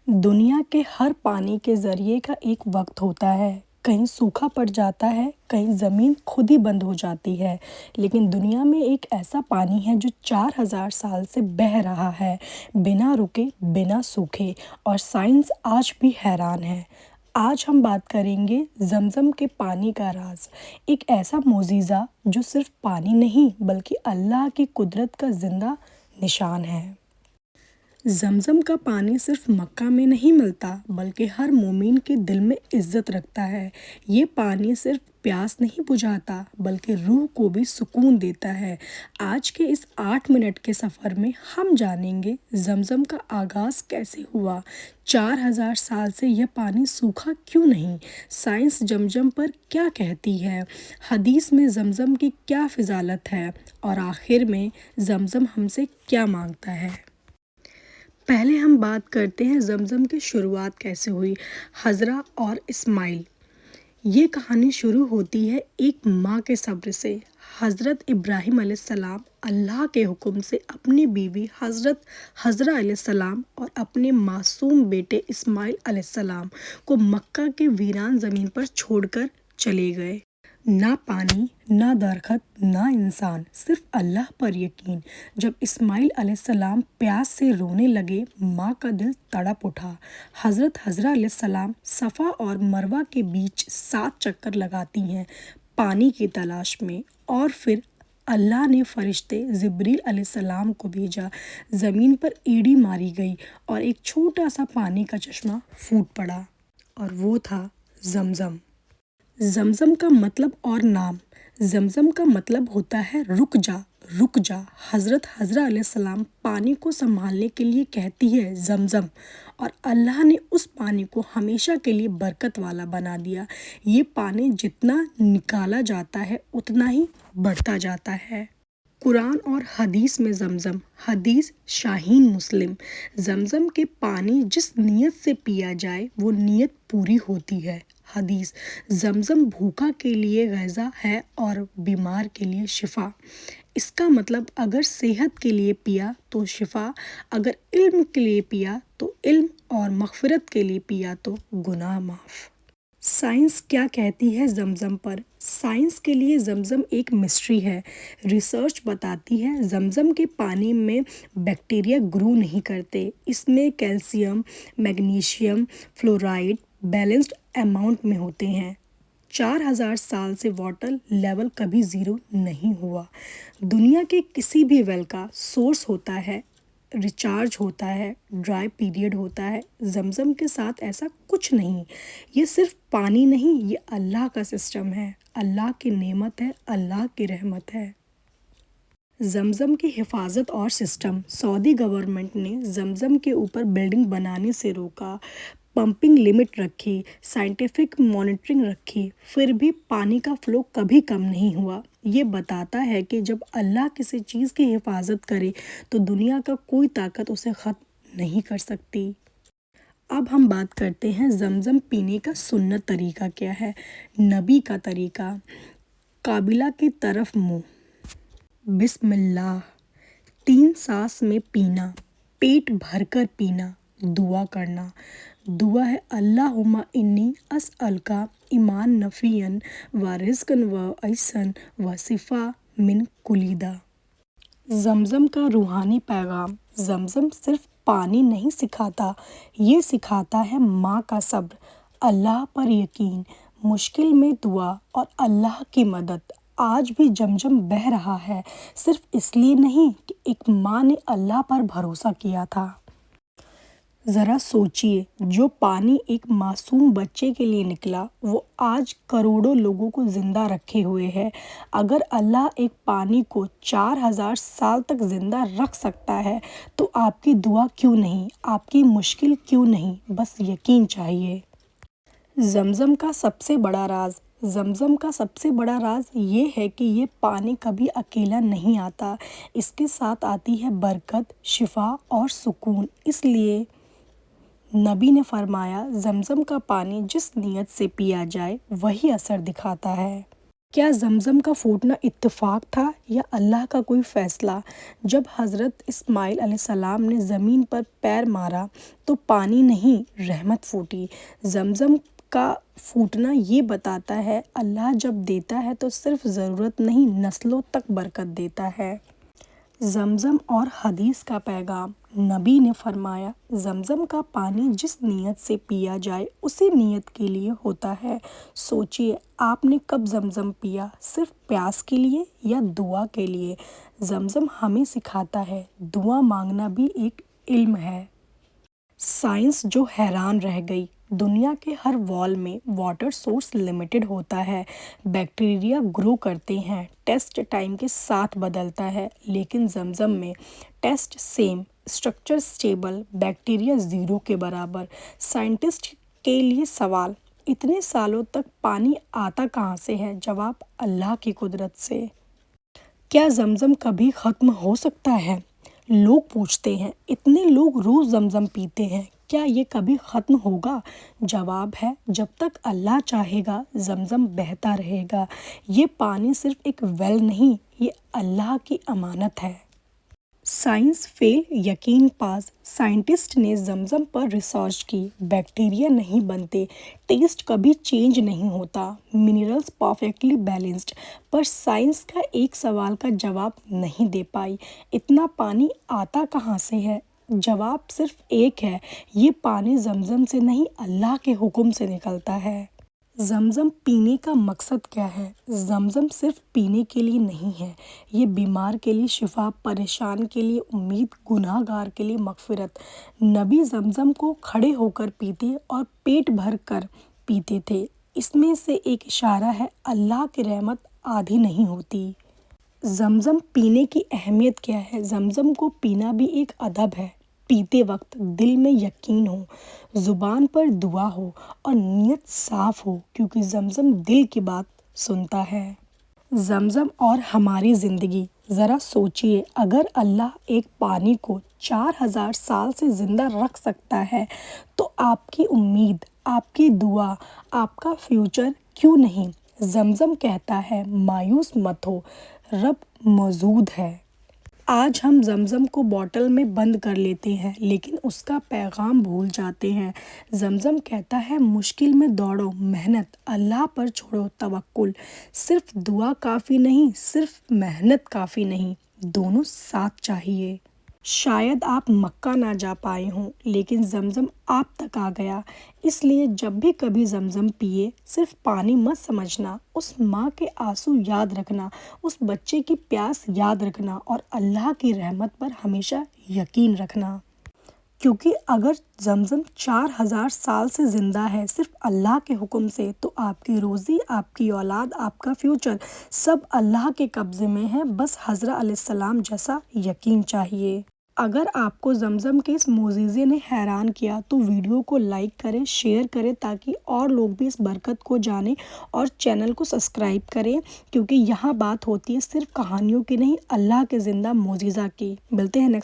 दुनिया के हर पानी के ज़रिए का एक वक्त होता है। कहीं सूखा पड़ जाता है, कहीं ज़मीन खुद ही बंद हो जाती है। लेकिन दुनिया में एक ऐसा पानी है जो 4000 साल से बह रहा है, बिना रुके, बिना सूखे, और साइंस आज भी हैरान है। आज हम बात करेंगे ज़मज़म के पानी का राज, एक ऐसा मोजीज़ा जो सिर्फ पानी नहीं बल्कि अल्लाह की कुदरत का ज़िंदा निशान है। ज़मज़म का पानी सिर्फ मक्का में नहीं मिलता बल्कि हर मोमिन के दिल में इज़्ज़त रखता है। ये पानी सिर्फ प्यास नहीं बुझाता बल्कि रूह को भी सुकून देता है। आज के इस 8 मिनट के सफ़र में हम जानेंगे ज़मज़म का आगाज़ कैसे हुआ, 4000 साल से यह पानी सूखा क्यों नहीं, साइंस ज़मज़म पर क्या कहती है, हदीस में ज़मज़म की क्या फ़िज़ालत है, और आखिर में ज़मज़म हमसे क्या मांगता है। पहले हम बात करते हैं ज़मज़म की शुरुआत कैसे हुई। हज़रा और इस्माइल। ये कहानी शुरू होती है एक माँ के सब्र से। हज़रत इब्राहीम अलैहिस्सलाम अल्लाह के हुक्म से अपनी बीवी हज़रत हज़रा अलैहिस्सलाम और अपने मासूम बेटे इस्माइल अलैहिस्सलाम को मक्का के वीरान ज़मीन पर छोड़कर चले गए। ना पानी, ना दरख्त, ना इंसान, सिर्फ अल्लाह पर यकीन। जब इस्माइल अलैहिस्सलाम प्यास से रोने लगे, माँ का दिल तड़प उठा। हज़रत हज़रा अलैहिस्सलाम सफ़ा और मरवा के बीच 7 चक्कर लगाती हैं पानी की तलाश में, और फिर अल्लाह ने फरिश्ते जिब्रील अलैहिस्सलाम को भेजा। ज़मीन पर एड़ी मारी गई और एक छोटा सा पानी का चश्मा फूट पड़ा, और वो था ज़मज़म। ज़मज़म का मतलब और नाम। ज़मज़म का मतलब होता है रुक जा, रुक जा। हज़रत हज़रा अलैहिस्सलाम पानी को संभालने के लिए कहती है ज़मज़म, और अल्लाह ने उस पानी को हमेशा के लिए बरकत वाला बना दिया। ये पानी जितना निकाला जाता है उतना ही बढ़ता जाता है। कुरान और हदीस में ज़मज़म। हदीस शाहीन मुस्लिम। ज़मज़म के पानी जिस नीयत से पिया जाए वो नीयत पूरी होती है। हदीस, ज़मज़म भूखा के लिए ग़िज़ा है और बीमार के लिए शिफा। इसका मतलब अगर सेहत के लिए पिया तो शिफा, अगर इल्म के लिए पिया तो इल्म, और मग़फ़िरत के लिए पिया तो गुनाह माफ़। साइंस क्या कहती है ज़मज़म पर। साइंस के लिए ज़मज़म एक मिस्ट्री है। रिसर्च बताती है ज़मज़म के पानी में बैक्टीरिया ग्रो नहीं करते। इसमें calcium, magnesium, fluoride balanced amount में होते हैं। 4000 साल से वाटर लेवल कभी ज़ीरो नहीं हुआ। दुनिया के किसी भी वेल का सोर्स होता है, रिचार्ज होता है, ड्राई पीरियड होता है। ज़मज़म के साथ ऐसा कुछ नहीं। ये सिर्फ पानी नहीं, ये अल्लाह का सिस्टम है, अल्लाह की नेमत है, अल्लाह की रहमत है। ज़मज़म की हिफाजत और सिस्टम। सऊदी गवर्नमेंट ने ज़मज़म के ऊपर बिल्डिंग बनाने से रोका, पंपिंग लिमिट रखी, साइंटिफिक मॉनिटरिंग रखी, फिर भी पानी का फ़्लो कभी कम नहीं हुआ। ये बताता है कि जब अल्लाह किसी चीज़ की हिफाजत करे तो दुनिया का कोई ताकत उसे ख़त्म नहीं कर सकती। अब हम बात करते हैं ज़मज़म पीने का सुन्नत तरीका क्या है। नबी का तरीका। काबिला की तरफ मुँह, बिस्मिल्लाह, 3 सांस में पीना, पेट भरकर पीना, दुआ करना। दुआ है अल्लाहुम्मा इन्नी अस्अलका ईमान नफ़ियन व रिज़्क़न व ऐसन व शिफ़ा मिन कुलिदा। ज़मज़म का रूहानी पैगाम। ज़मज़म सिर्फ पानी नहीं सिखाता, ये सिखाता है माँ का सब्र, अल्लाह पर यकीन, मुश्किल में दुआ और अल्लाह की मदद। आज भी ज़मज़म बह रहा है, सिर्फ इसलिए नहीं कि एक माँ ने अल्लाह पर भरोसा किया था। ज़रा सोचिए, जो पानी एक मासूम बच्चे के लिए निकला वो आज करोड़ों लोगों को ज़िंदा रखे हुए है। अगर अल्लाह एक पानी को 4000 साल तक ज़िंदा रख सकता है तो आपकी दुआ क्यों नहीं, आपकी मुश्किल क्यों नहीं, बस यकीन चाहिए। ज़मज़म का सबसे बड़ा राज। ज़मज़म का सबसे बड़ा राज ये है कि ये पानी कभी अकेला नहीं आता, इसके साथ आती है बरकत, शिफा और सुकून। इसलिए नबी ने फरमाया ज़मज़म का पानी जिस नीयत से पिया जाए वही असर दिखाता है। کیا زمزم کا پھوٹنا اتفاق تھا یا اللہ کا کوئی فیصلہ؟ جب حضرت اسماعیل علیہ السلام نے زمین پر پیر مارا تو پانی نہیں رحمت پھوٹی۔ زمزم کا پھوٹنا یہ بتاتا ہے اللہ جب دیتا ہے تو صرف ضرورت نہیں نسلوں تک برکت دیتا ہے۔ زمزم اور حدیث کا پیغام۔ نبی نے فرمایا، زمزم کا پانی جس نیت سے پیا جائے اسی نیت کے لیے ہوتا ہے۔ سوچئے آپ نے کب زمزم پیا، صرف پیاس کے لیے یا دعا کے لیے؟ زمزم ہمیں سکھاتا ہے دعا مانگنا بھی ایک علم ہے۔ سائنس جو حیران رہ گئی، دنیا کے ہر وال میں واٹر سورس لمیٹڈ ہوتا ہے، بیکٹیریا گرو کرتے ہیں، ٹیسٹ ٹائم کے ساتھ بدلتا ہے، لیکن زمزم میں test same, structure stable, bacteria zero کے برابر۔ سائنٹسٹ کے لیے سوال، اتنے سالوں تک پانی آتا کہاں سے ہے؟ جواب، اللہ کی قدرت سے۔ کیا زمزم کبھی ختم ہو سکتا ہے؟ لوگ پوچھتے ہیں، اتنے لوگ روز زمزم پیتے ہیں، کیا یہ کبھی ختم ہوگا؟ جواب ہے، جب تک اللہ چاہے گا زمزم بہتا رہے گا۔ یہ پانی صرف ایک ویل نہیں، یہ اللہ کی امانت ہے۔ سائنس فیل یقین پاس۔ سائنٹسٹ نے زمزم پر ریسرچ کی، بیکٹیریا نہیں بنتے، ٹیسٹ کبھی چینج نہیں ہوتا، منرلز پرفیکٹلی بیلنسڈ، پر سائنس کا ایک سوال کا جواب نہیں دے پائی، اتنا پانی آتا کہاں سے ہے؟ جواب صرف ایک ہے، یہ پانی زمزم سے نہیں اللہ کے حکم سے نکلتا ہے۔ زمزم پینے کا مقصد کیا ہے؟ زمزم صرف پینے کے لیے نہیں ہے، یہ بیمار کے لیے شفا، پریشان کے لیے امید، گناہ گار کے لیے مغفرت۔ نبی زمزم کو کھڑے ہو کر پیتے اور پیٹ بھر کر پیتے تھے۔ اس میں سے ایک اشارہ ہے اللہ کی رحمت آدھی نہیں ہوتی۔ زمزم پینے کی اہمیت کیا ہے؟ زمزم کو پینا بھی ایک ادب ہے۔ پیتے وقت دل میں یقین ہو، زبان پر دعا ہو اور نیت صاف ہو، کیونکہ زمزم دل کی بات سنتا ہے۔ زمزم اور ہماری زندگی۔ ذرا سوچئے، اگر اللہ ایک پانی کو 4000 سال سے زندہ رکھ سکتا ہے تو آپ کی امید، آپ کی دعا، آپ کا فیوچر کیوں نہیں؟ زمزم کہتا ہے مایوس مت ہو، رب موجود ہے۔ آج ہم زمزم کو بوتل میں بند کر لیتے ہیں لیکن اس کا پیغام بھول جاتے ہیں۔ زمزم کہتا ہے مشکل میں دوڑو، محنت، اللہ پر چھوڑو توکل۔ صرف دعا کافی نہیں، صرف محنت کافی نہیں، دونوں ساتھ چاہیے۔ شاید آپ مکہ نہ جا پائے ہوں لیکن زمزم آپ تک آ گیا۔ اس لیے جب بھی کبھی زمزم پیے، صرف پانی مت سمجھنا، اس ماں کے آنسو یاد رکھنا، اس بچے کی پیاس یاد رکھنا اور اللہ کی رحمت پر ہمیشہ یقین رکھنا۔ کیونکہ اگر زمزم 4000 سال سے زندہ ہے صرف اللہ کے حکم سے، تو آپ کی روزی، آپ کی اولاد، آپ کا فیوچر سب اللہ کے قبضے میں ہے، بس حضرت علیہ السلام جیسا یقین چاہیے۔ اگر آپ کو زمزم کے اس معجزے نے حیران کیا تو ویڈیو کو لائک کریں، شیئر کریں تاکہ اور لوگ بھی اس برکت کو جانیں، اور چینل کو سبسکرائب کریں، کیونکہ یہاں بات ہوتی ہے صرف کہانیوں کی نہیں، اللہ کے زندہ معجزہ کی۔ ملتے ہیں نیکسٹ